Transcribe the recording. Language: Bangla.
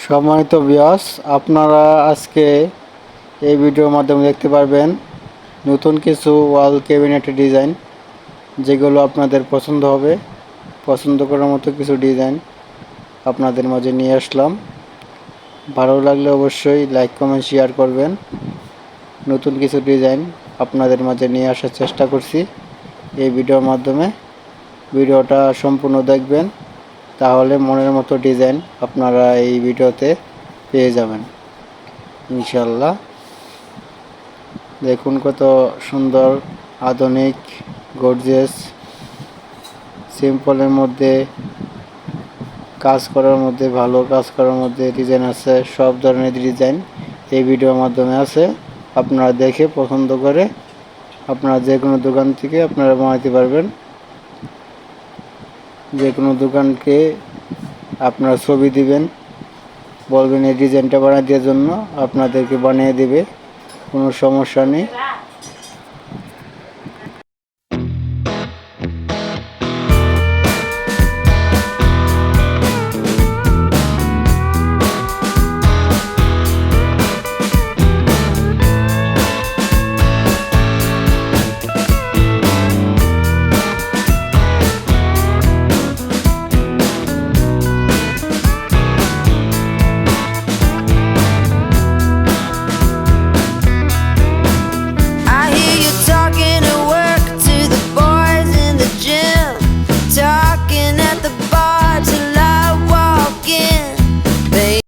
সম্মানিত ভিউয়ার্স, আপনারা আজকে এই ভিডিওর মাধ্যমে দেখতে পারবেন নতুন কিছু ওয়াল ক্যাবিনেটের ডিজাইন, যেগুলো আপনাদের পছন্দ হবে। পছন্দ করার মতো কিছু ডিজাইন আপনাদের মাঝে নিয়ে আসলাম। ভালো লাগলে অবশ্যই লাইক কমেন্ট শেয়ার করবেন। নতুন কিছু ডিজাইন আপনাদের মাঝে নিয়ে আসার চেষ্টা করছি এই ভিডিওর মাধ্যমে। ভিডিওটা সম্পূর্ণ দেখবেন, তাহলে মনের মতো ডিজাইন আপনারা এই ভিডিওতে পেয়ে যাবেন ইনশাল্লাহ। দেখুন কত সুন্দর, আধুনিক, গর্জিয়াস, সিম্পলের মধ্যে কাজ করার মধ্যে, ভালো কাজ করার মধ্যে ডিজাইন আছে। সব ধরনের ডিজাইন এই ভিডিওর মাধ্যমে আছে। আপনারা দেখে পছন্দ করে আপনারা যে কোনো দোকান থেকে আপনারা বানাতে পারবেন। যে কোনো দোকানকে আপনারা ছবি দিবেন, বলবেন এই ডিজাইনটা বানিয়ে দেওয়ার জন্য, আপনাদেরকে বানিয়ে দেবে, কোনো সমস্যা নেই।